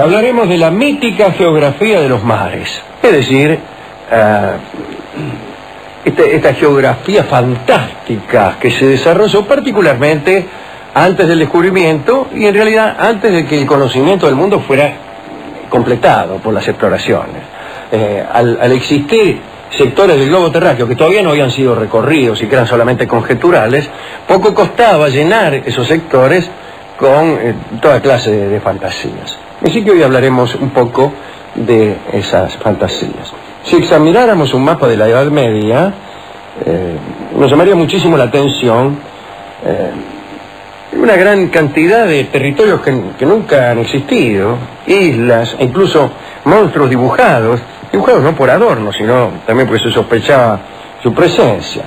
hablaremos de la mítica geografía de los mares. Es decir, esta geografía fantástica que se desarrolló particularmente antes del descubrimiento y en realidad antes de que el conocimiento del mundo fuera completado por las exploraciones. Al existir sectores del globo terráqueo que todavía no habían sido recorridos y que eran solamente conjeturales, poco costaba llenar esos sectores con toda clase de fantasías. Así que hoy hablaremos un poco de esas fantasías. Si examináramos un mapa de la Edad Media, nos llamaría muchísimo la atención una gran cantidad de territorios que nunca han existido, islas, e incluso monstruos dibujados no por adorno, sino también porque se sospechaba su presencia.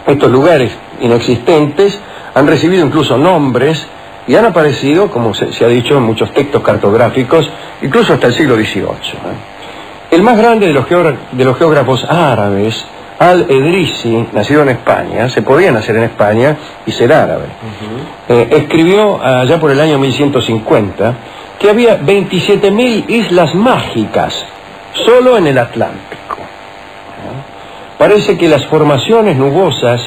Estos lugares inexistentes han recibido incluso nombres y han aparecido, como se ha dicho, en muchos textos cartográficos, incluso hasta el siglo XVIII. El más grande de los geógrafos árabes, Al-Edrisi, nacido en España, se podía nacer en España y ser árabe, escribió allá por el año 1150 que había 27.000 islas mágicas solo en el Atlántico. Parece que las formaciones nubosas,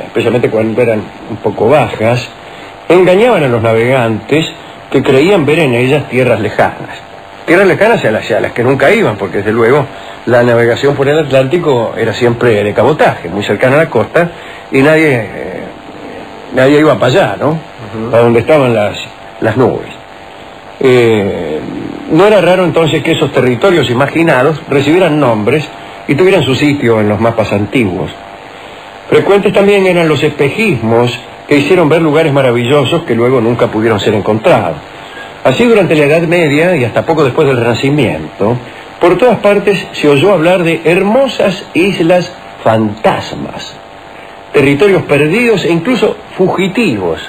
especialmente cuando eran un poco bajas, engañaban a los navegantes que creían ver en ellas tierras lejanas. Tierras lejanas hacia las que nunca iban, porque desde luego la navegación por el Atlántico era siempre de cabotaje, muy cercana a la costa, y nadie iba para allá, ¿no? A donde estaban las nubes. No era raro entonces que esos territorios imaginados recibieran nombres y tuvieran su sitio en los mapas antiguos. Frecuentes también eran los espejismos que hicieron ver lugares maravillosos que luego nunca pudieron ser encontrados. Así, durante la Edad Media y hasta poco después del Renacimiento, por todas partes se oyó hablar de hermosas islas fantasmas, territorios perdidos e incluso fugitivos.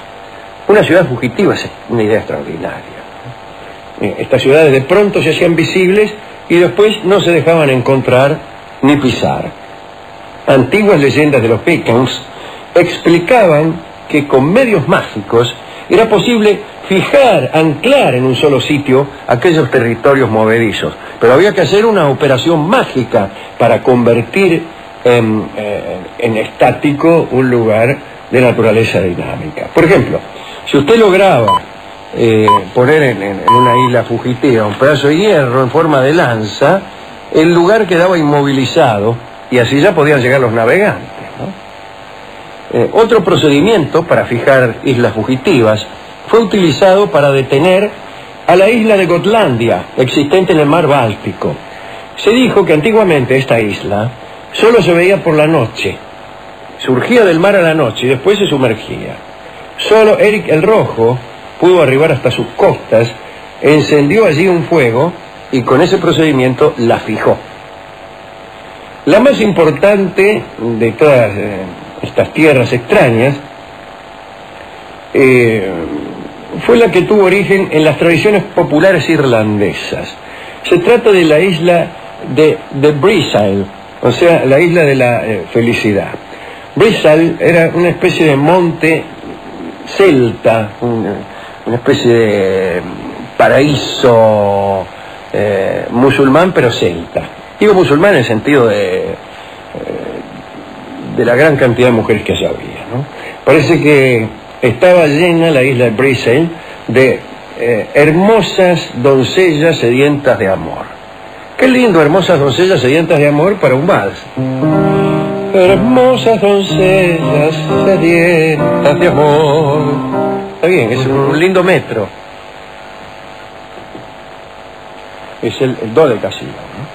Una ciudad fugitiva es una idea extraordinaria. Estas ciudades de pronto se hacían visibles y después no se dejaban encontrar ni pisar. Antiguas leyendas de los vikings explicaban que con medios mágicos era posible anclar en un solo sitio aquellos territorios movedizos. Pero había que hacer una operación mágica para convertir en estático un lugar de naturaleza dinámica. Por ejemplo, si usted lograba poner en una isla fugitiva un pedazo de hierro en forma de lanza, el lugar quedaba inmovilizado y así ya podían llegar los navegantes, ¿no? Otro procedimiento para fijar islas fugitivas fue utilizado para detener a la isla de Gotlandia, existente en el mar Báltico. Se dijo que antiguamente esta isla solo se veía por la noche, surgía del mar a la noche y después se sumergía. Solo Eric el Rojo pudo arribar hasta sus costas, encendió allí un fuego y con ese procedimiento la fijó. La más importante de todas estas tierras extrañas fue la que tuvo origen en las tradiciones populares irlandesas. Se trata de la isla de Breasail, o sea, la isla de la felicidad. Breasail era una especie de monte celta, una especie de paraíso musulmán, pero celta. Digo musulmán en el sentido de la gran cantidad de mujeres que allá había, ¿no? Parece que estaba llena la isla de Breasail de hermosas doncellas sedientas de amor. Qué lindo, hermosas doncellas sedientas de amor para un vals. Hermosas doncellas sedientas de amor. Está bien, es un lindo metro. Es el dodecasílabo, ¿no?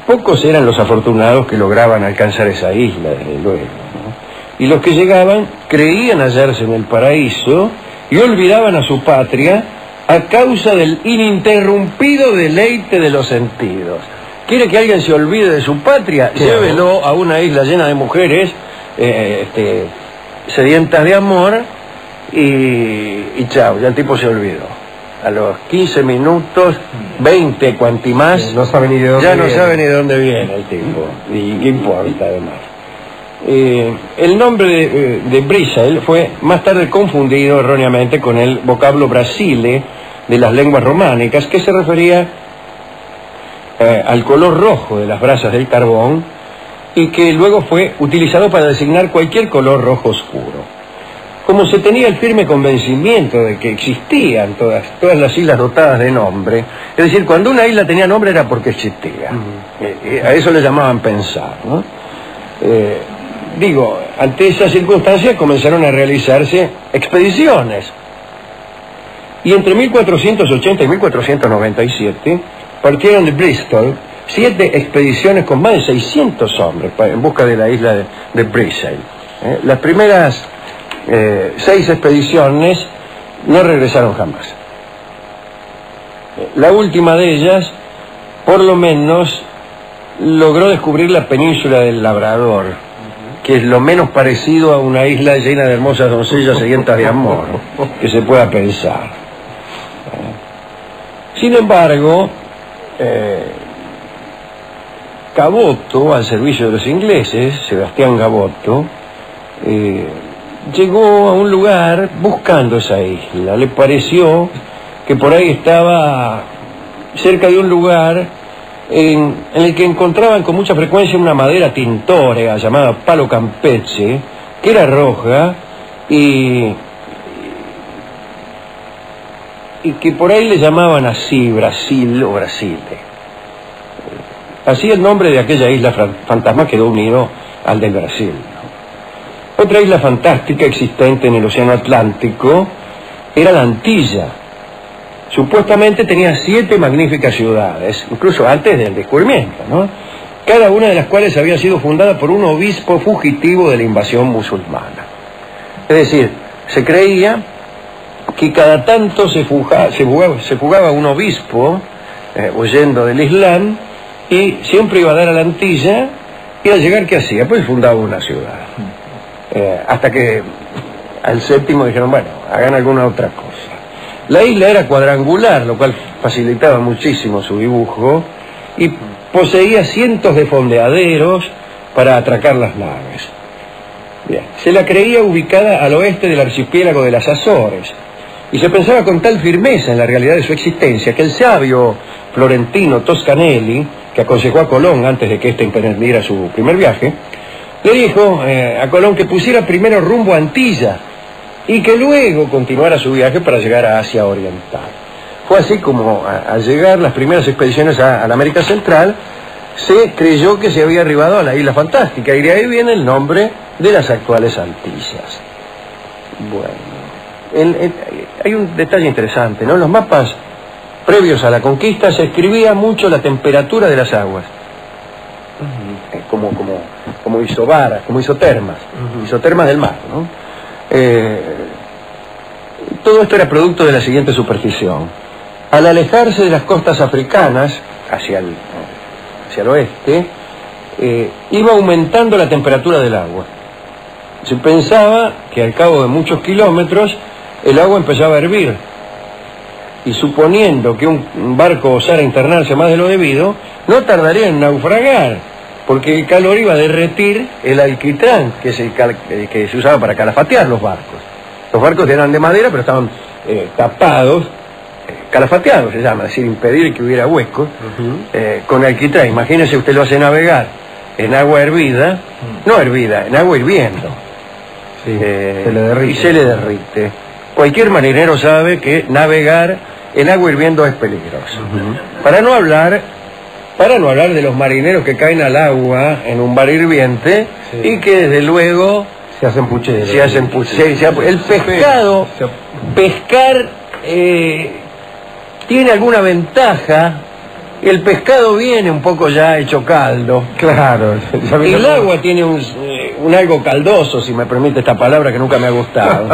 Pocos eran los afortunados que lograban alcanzar esa isla, desde luego, ¿no? Y los que llegaban creían hallarse en el paraíso y olvidaban a su patria a causa del ininterrumpido deleite de los sentidos. ¿Quiere que alguien se olvide de su patria? Llévelo a una isla llena de mujeres sedientas de amor y chao, ya el tipo se olvidó. A los 15 minutos, 20, cuanti más, no sabe ni de dónde ya viene. No sabe ni de dónde viene el tipo, y qué importa además. El nombre de Brissail fue más tarde confundido erróneamente con el vocablo Brasile de las lenguas románicas, que se refería al color rojo de las brasas del carbón y que luego fue utilizado para designar cualquier color rojo oscuro. Como se tenía el firme convencimiento de que existían todas las islas dotadas de nombre, es decir, cuando una isla tenía nombre era porque existía. A eso le llamaban pensar, ¿no? Ante esas circunstancias comenzaron a realizarse expediciones. Y entre 1480 y 1497 partieron de Bristol 7 expediciones con más de 600 hombres en busca de la isla de Brissail. Las primeras 6 expediciones no regresaron jamás. La última de ellas, por lo menos, logró descubrir la península del Labrador, que es lo menos parecido a una isla llena de hermosas doncellas sedientas de amor que se pueda pensar. Sin embargo, Caboto, al servicio de los ingleses, Sebastián Caboto, llegó a un lugar buscando esa isla. Le pareció que por ahí estaba cerca de un lugar en el que encontraban con mucha frecuencia una madera tintórea llamada palo campeche, que era roja y que por ahí le llamaban así Brasil o Brasile. Así el nombre de aquella isla fantasma quedó unido al del Brasil. Otra isla fantástica existente en el Océano Atlántico era la Antilla. Supuestamente tenía 7 magníficas ciudades, incluso antes del descubrimiento, ¿no? Cada una de las cuales había sido fundada por un obispo fugitivo de la invasión musulmana. Es decir, se creía que cada tanto se fugaba un obispo huyendo del Islam y siempre iba a dar a la Antilla y al llegar, ¿qué hacía? Pues fundaba una ciudad. Hasta que al 7º dijeron, bueno, hagan alguna otra cosa. La isla era cuadrangular, lo cual facilitaba muchísimo su dibujo, y poseía cientos de fondeaderos para atracar las naves. Bien. Se la creía ubicada al oeste del archipiélago de las Azores, y se pensaba con tal firmeza en la realidad de su existencia que el sabio florentino Toscanelli, que aconsejó a Colón antes de que éste emprendiera su primer viaje, le dijo a Colón que pusiera primero rumbo a Antilla y que luego continuara su viaje para llegar a Asia Oriental. Fue así como al llegar las primeras expediciones a la América Central, se creyó que se había arribado a la Isla Fantástica, y de ahí viene el nombre de las actuales Antillas. Bueno, hay un detalle interesante, ¿no? En los mapas previos a la conquista se escribía mucho la temperatura de las aguas, como isobaras, como isotermas, isotermas del mar, ¿no? Todo esto era producto de la siguiente superstición. Al alejarse de las costas africanas hacia el oeste, iba aumentando la temperatura del agua. Se pensaba que al cabo de muchos kilómetros el agua empezaba a hervir, y suponiendo que un barco osara internarse más de lo debido, no tardaría en naufragar, porque el calor iba a derretir el alquitrán, que se usaba para calafatear los barcos. Los barcos eran de madera, pero estaban tapados, calafateados se llama, es decir, impedir que hubiera huecos, con alquitrán. Imagínese, usted lo hace navegar en agua hervida, no hervida, en agua hirviendo. Sí, se le derrite. Y se le derrite. Cualquier marinero sabe que navegar en agua hirviendo es peligroso. Para no hablar de los marineros que caen al agua en un bar hirviente, y que desde luego se hacen pucheros. El pescado, pescar tiene alguna ventaja. El pescado viene un poco ya hecho caldo. Claro. Y el agua tiene un algo caldoso, si me permite esta palabra que nunca me ha gustado.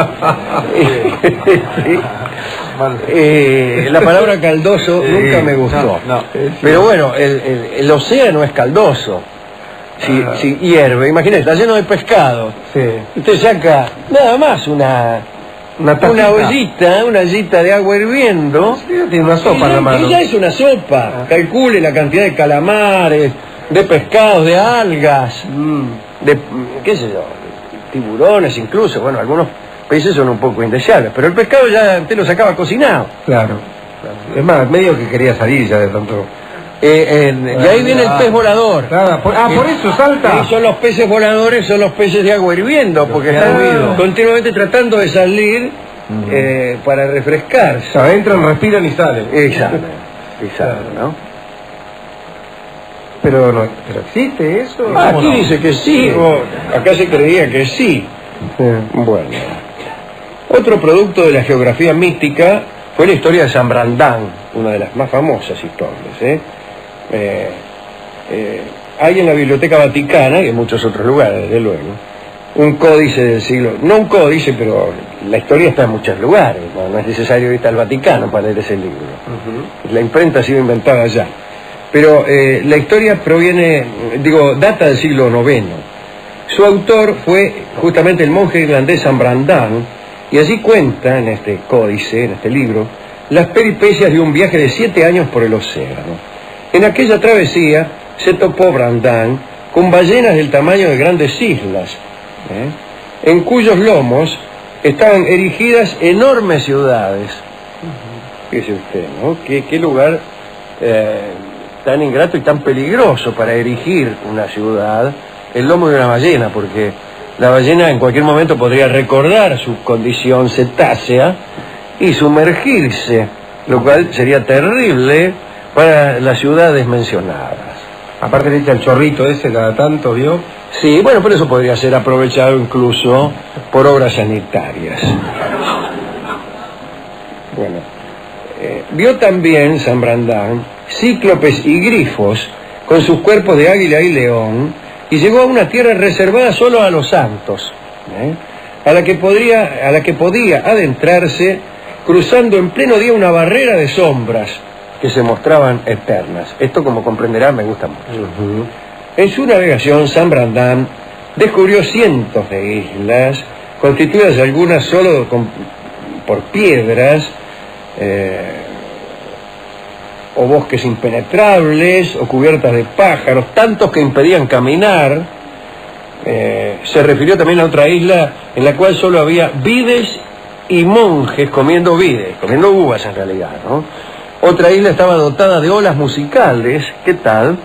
La palabra caldoso nunca me gustó. Pero bueno, el océano es caldoso. Si hierve, imagínate, está lleno de pescado. Usted saca nada más una ollita de agua hirviendo. Tiene una sopa en la mano. Ya es una sopa. Calcule la cantidad de calamares, de pescados, de algas. qué sé yo, tiburones incluso, bueno, algunos peces son un poco indeseables, pero el pescado ya te lo sacaba cocinado. Claro. Es más, medio que quería salir ya de tanto... y ahí viene el pez volador. Claro, por eso salta. Y son los peces voladores, son los peces de agua hirviendo, porque están continuamente tratando de salir para refrescarse. O sea, entran, respiran y salen. Exacto, ¿no? Pero existe eso. Aquí no dice que sí, acá se creía que sí. Bueno. Otro producto de la geografía mística fue la historia de San Brandán, una de las más famosas historias. Hay en la Biblioteca Vaticana, y en muchos otros lugares, desde luego, un códice del siglo... No un códice, pero la historia está en muchos lugares. No es necesario ir al Vaticano para leer ese libro. La imprenta ha sido inventada allá. Pero la historia data del siglo IX. Su autor fue justamente el monje irlandés San Brandán, y allí cuenta, en este códice, en este libro, las peripecias de un viaje de 7 años por el océano. En aquella travesía se topó Brandán con ballenas del tamaño de grandes islas, en cuyos lomos estaban erigidas enormes ciudades. Fíjese usted, ¿no? ¿Qué lugar tan ingrato y tan peligroso para erigir una ciudad? El lomo de una ballena, porque la ballena en cualquier momento podría recordar su condición cetácea y sumergirse, lo cual sería terrible para las ciudades mencionadas. Aparte le echa el chorrito ese cada tanto, ¿vio? Sí, bueno, por eso podría ser aprovechado incluso por obras sanitarias. Bueno, vio también San Brandán cíclopes y grifos con sus cuerpos de águila y león, y llegó a una tierra reservada solo a los santos, a la que podía adentrarse cruzando en pleno día una barrera de sombras que se mostraban eternas. Esto, como comprenderán, me gusta mucho. En su navegación, San Brandán descubrió cientos de islas, constituidas algunas solo por piedras, o bosques impenetrables, o cubiertas de pájaros, tantos que impedían caminar. Se refirió también a otra isla en la cual solo había vides y monjes comiendo uvas en realidad, ¿no? Otra isla estaba dotada de olas musicales. ¿Qué tal?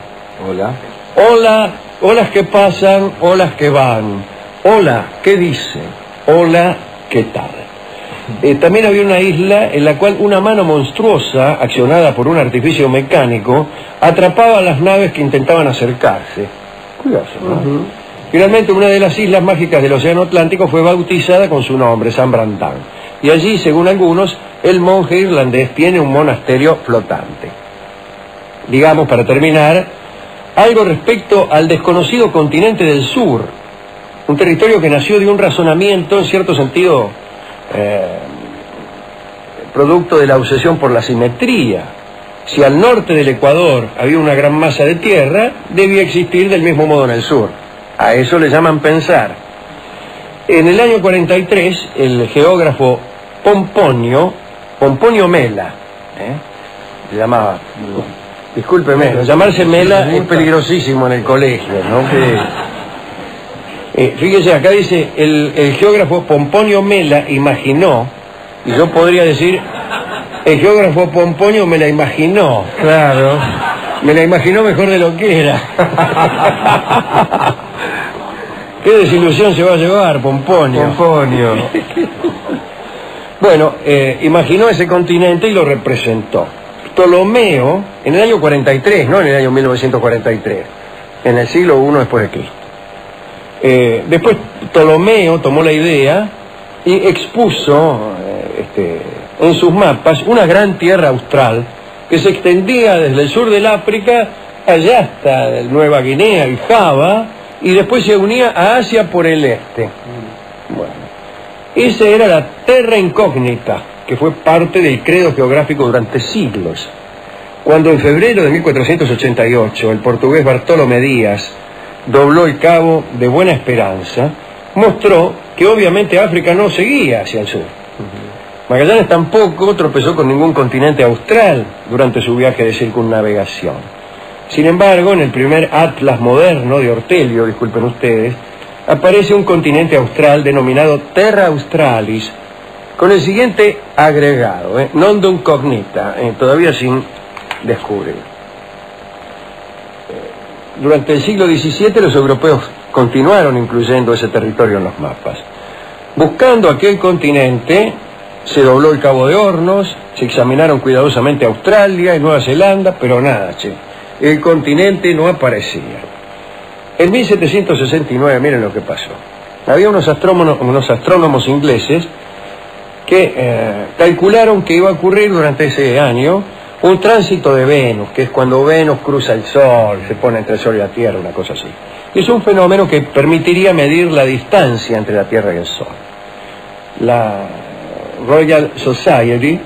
Olas que pasan, olas que van. Hola, ¿qué dice? Hola, ¿qué tal? También había una isla en la cual una mano monstruosa, accionada por un artificio mecánico, atrapaba a las naves que intentaban acercarse. Curioso, ¿no? Finalmente, una de las islas mágicas del Océano Atlántico fue bautizada con su nombre, San Brandán. Y allí, según algunos, el monje irlandés tiene un monasterio flotante. Digamos, para terminar, algo respecto al desconocido continente del sur, un territorio que nació de un razonamiento, en cierto sentido, producto de la obsesión por la simetría. Si al norte del Ecuador había una gran masa de tierra, debía existir del mismo modo en el sur. A eso le llaman pensar. En el año 43, el geógrafo Pomponio Mela, se llamaba, discúlpeme, llamarse Mela es peligrosísimo en el colegio, ¿no? Fíjese, acá dice, el geógrafo Pomponio Mela imaginó, y yo podría decir, el geógrafo Pomponio me la imaginó. Claro. Me la imaginó mejor de lo que era. ¿Qué desilusión se va a llevar, Pomponio? Bueno, imaginó ese continente y lo representó. Ptolomeo, en el año 43, no en el año 1943, en el siglo I después de Cristo. Después Ptolomeo tomó la idea y expuso en sus mapas una gran tierra austral que se extendía desde el sur del África allá hasta Nueva Guinea y Java, y después se unía a Asia por el este. Bueno, esa era la terra incógnita, que fue parte del credo geográfico durante siglos. Cuando en febrero de 1488 el portugués Bartolomé Díaz dobló el cabo de Buena Esperanza, mostró que obviamente África no seguía hacia el sur. Magallanes tampoco tropezó con ningún continente austral durante su viaje de circunnavegación. Sin embargo, en el primer atlas moderno de Ortelio, disculpen ustedes, aparece un continente austral denominado Terra Australis, con el siguiente agregado, nondum cognita, todavía sin descubrir. Durante el siglo XVII los europeos continuaron incluyendo ese territorio en los mapas. Buscando aquel continente, se dobló el Cabo de Hornos, se examinaron cuidadosamente Australia y Nueva Zelanda, pero nada, el continente no aparecía. En 1769, miren lo que pasó. Había unos astrónomos ingleses que calcularon que iba a ocurrir durante ese año un tránsito de Venus, que es cuando Venus cruza el Sol, se pone entre el Sol y la Tierra, una cosa así. Es un fenómeno que permitiría medir la distancia entre la Tierra y el Sol. La Royal Society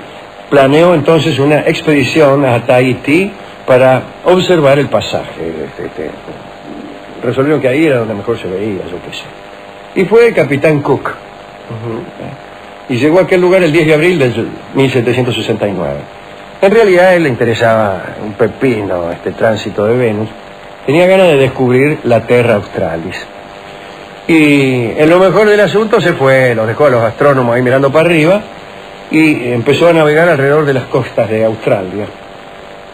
planeó entonces una expedición a Tahití para observar el pasaje. Resolvieron que ahí era donde mejor se veía, yo qué sé. Y fue el capitán Cook. Y llegó a aquel lugar el 10 de abril de 1769. En realidad a él le interesaba un pepino este tránsito de Venus. Tenía ganas de descubrir la Terra Australis. Y en lo mejor del asunto se fue, los dejó a los astrónomos ahí mirando para arriba y empezó a navegar alrededor de las costas de Australia.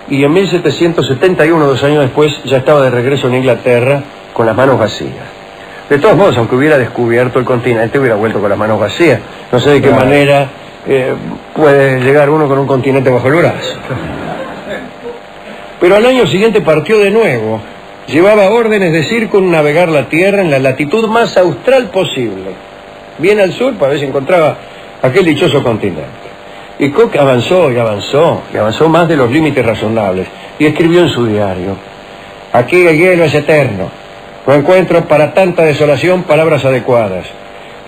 Y en 1771, 2 años después, ya estaba de regreso en Inglaterra con las manos vacías. De todos modos, aunque hubiera descubierto el continente, hubiera vuelto con las manos vacías. No sé de qué manera puede llegar uno con un continente bajo el brazo. Pero al año siguiente partió de nuevo. Llevaba órdenes de circunnavegar la Tierra en la latitud más austral posible, bien al sur, para ver si encontraba aquel dichoso continente. Y Cook avanzó y avanzó, y avanzó más de los límites razonables, y escribió en su diario: aquí el hielo es eterno, no encuentro para tanta desolación palabras adecuadas.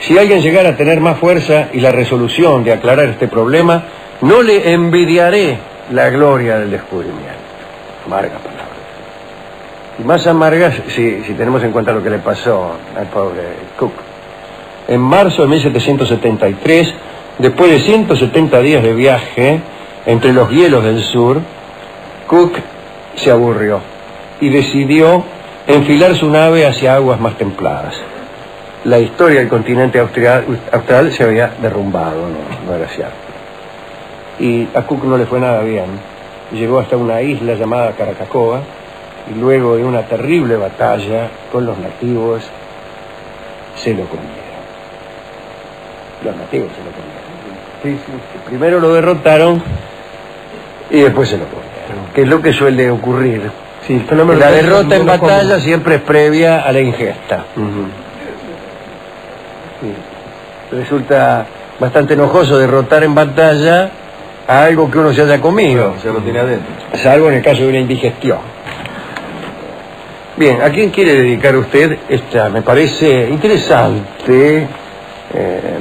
Si alguien llegara a tener más fuerza y la resolución de aclarar este problema, no le envidiaré la gloria del descubrimiento. Amarga palabra. Y más amargas si tenemos en cuenta lo que le pasó al pobre Cook. En marzo de 1773, después de 170 días de viaje entre los hielos del sur, Cook se aburrió y decidió enfilar su nave hacia aguas más templadas. La historia del continente austral se había derrumbado, no era cierto. Y a Cook no le fue nada bien. Llegó hasta una isla llamada Caracacoa, y luego de una terrible batalla con los nativos, se lo comieron. Los nativos se lo comieron. Sí. Primero lo derrotaron y después se lo comieron, que es lo que suele ocurrir. Sí, la derrota en batalla siempre es previa a la ingesta. Sí. Resulta bastante enojoso derrotar en batalla a algo que uno se haya comido. Se lo tiene adentro. Salvo en el caso de una indigestión. Bien, ¿a quién quiere dedicar usted esta, me parece interesante,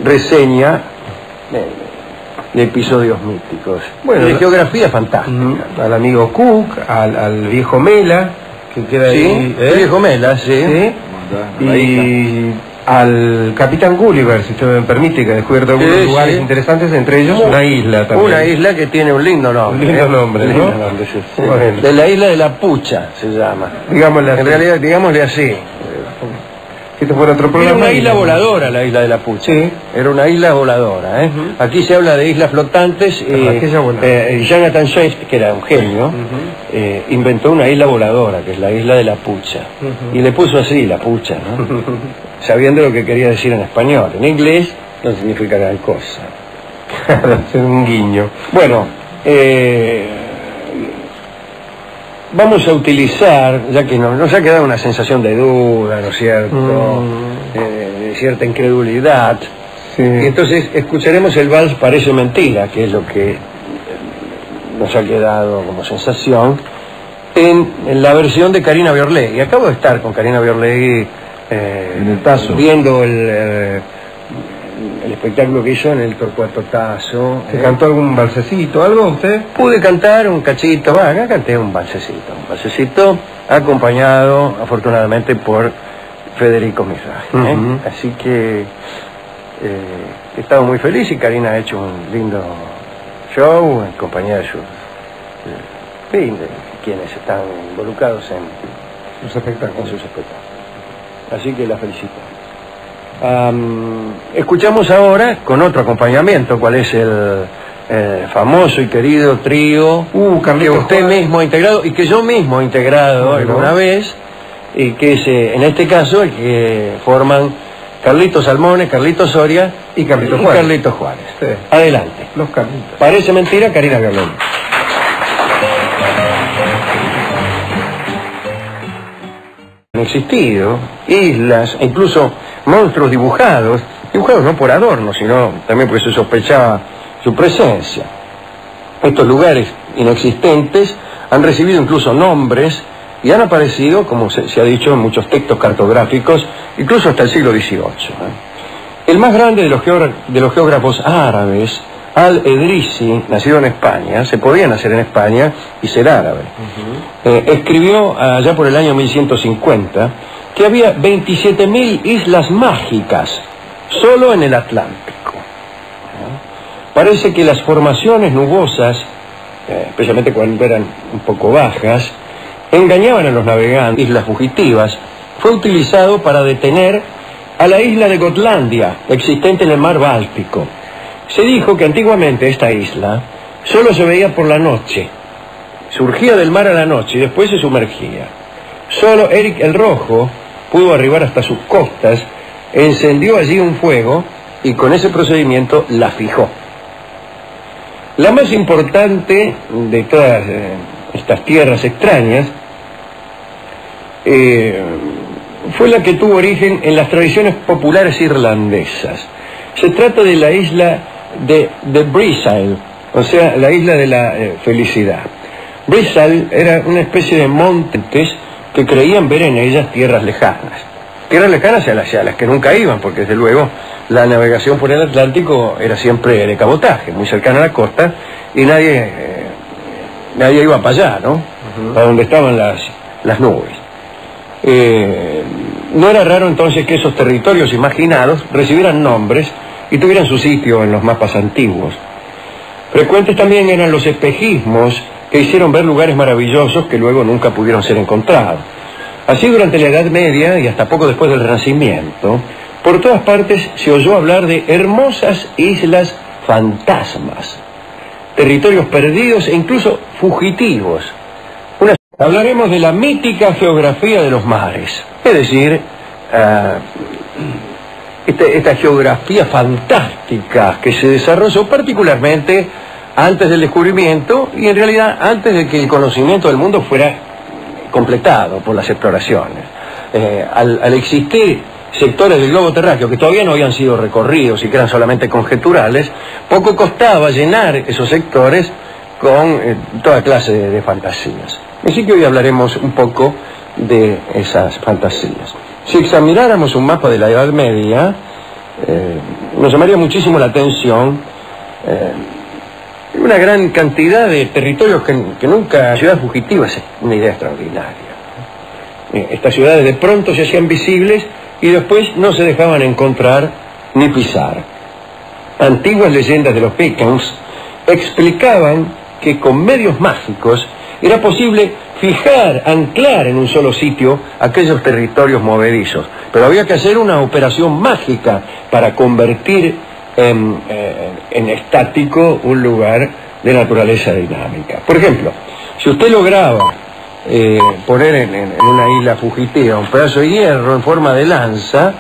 reseña de episodios místicos? Bueno, de geografía fantástica. Al amigo Cook, al viejo Mela, que queda ahí. El viejo Mela, sí. Y al capitán Gulliver, si usted me permite, que ha descubierto algunos lugares interesantes, entre ellos una isla también. Una isla que tiene un lindo nombre. Un lindo nombre, ¿no? Lindo nombre, sí. Bueno. De la isla de la Pucha se llama. Digámosle así. En realidad, digámosle así. Si esto fuera otro programa. Era una isla voladora, la isla de la Pucha. Sí. Era una isla voladora. Aquí se habla de islas flotantes. Jonathan Swift, que era un genio, inventó una isla voladora, que es la isla de la Pucha. Y le puso así, la Pucha, ¿no? Sabiendo lo que quería decir en español. En inglés no significa gran cosa. Es un guiño. Bueno, vamos a utilizar, ya que nos ha quedado una sensación de duda, ¿no es cierto? De cierta incredulidad. Sí. Y entonces escucharemos el vals Parece Mentira, que es lo que nos ha quedado como sensación, en la versión de Karina Biorlegui. Acabo de estar con Karina Biorlegui en el Tazo, viendo el espectáculo que hizo en el Torcuato Tazo. ¿Se cantó algún balsecito, algo usted? Pude cantar un cachito, acá canté un balsecito acompañado afortunadamente por Federico Mizrahi. Así que he estado muy feliz y Karina ha hecho un lindo show en compañía de su quienes están involucrados en sus espectáculos. Así que la felicito. Escuchamos ahora con otro acompañamiento cuál es el famoso y querido trío que usted mismo ha integrado y que yo mismo he integrado alguna vez, y que es en este caso el que forman Carlitos Salmones, Carlitos Soria y Carlitos Juárez. Sí. Adelante. Los Carlitos. Parece mentira, Karina Garlón. Han existido islas, e incluso monstruos dibujados no por adorno, sino también porque se sospechaba su presencia. Estos lugares inexistentes han recibido incluso nombres y han aparecido, como se ha dicho, en muchos textos cartográficos, incluso hasta el siglo XVIII. El más grande de los geógrafos árabes, Al-Edrisi, nacido en España, se podía nacer en España y ser árabe, escribió allá por el año 1150 que había 27.000 islas mágicas solo en el Atlántico. Parece que las formaciones nubosas, especialmente cuando eran un poco bajas, engañaban a los navegantes. Islas fugitivas fue utilizado para detener a la isla de Gotlandia, existente en el mar Báltico. Se dijo que antiguamente esta isla solo se veía por la noche, surgía del mar a la noche y después se sumergía. Solo Eric el Rojo pudo arribar hasta sus costas, encendió allí un fuego y con ese procedimiento la fijó. La más importante de todas estas tierras extrañas fue la que tuvo origen en las tradiciones populares irlandesas. Se trata de la isla de Breasail, o sea, la isla de la felicidad. Breasail era una especie de montes que creían ver en ellas tierras lejanas hacia las que nunca iban, porque desde luego la navegación por el Atlántico era siempre de cabotaje, muy cercana a la costa, y nadie iba para allá, ¿no? Para donde estaban las nubes. No era raro entonces que esos territorios imaginados recibieran nombres y tuvieran su sitio en los mapas antiguos. Frecuentes también eran los espejismos que hicieron ver lugares maravillosos que luego nunca pudieron ser encontrados. Así, durante la Edad Media y hasta poco después del Renacimiento, por todas partes se oyó hablar de hermosas islas fantasmas, territorios perdidos e incluso fugitivos. Hablaremos de la mítica geografía de los mares, es decir, esta geografía fantástica que se desarrolló particularmente antes del descubrimiento y en realidad antes de que el conocimiento del mundo fuera completado por las exploraciones. Al existir sectores del globo terráqueo que todavía no habían sido recorridos y que eran solamente conjeturales, poco costaba llenar esos sectores con toda clase de fantasías. Así que hoy hablaremos un poco de esas fantasías. Si examináramos un mapa de la Edad Media, nos llamaría muchísimo la atención una gran cantidad de territorios que nunca... Ciudad fugitiva es una idea extraordinaria. Estas ciudades de pronto se hacían visibles y después no se dejaban encontrar ni pisar. Antiguas leyendas de los vikings explicaban que con medios mágicos era posible anclar en un solo sitio aquellos territorios movedizos, pero había que hacer una operación mágica para convertir en estático un lugar de naturaleza dinámica. Por ejemplo, si usted lograba poner en una isla fugitiva un pedazo de hierro en forma de lanza,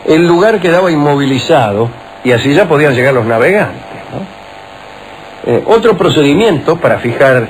el lugar quedaba inmovilizado y así ya podían llegar los navegantes, ¿no? Otro procedimiento para fijar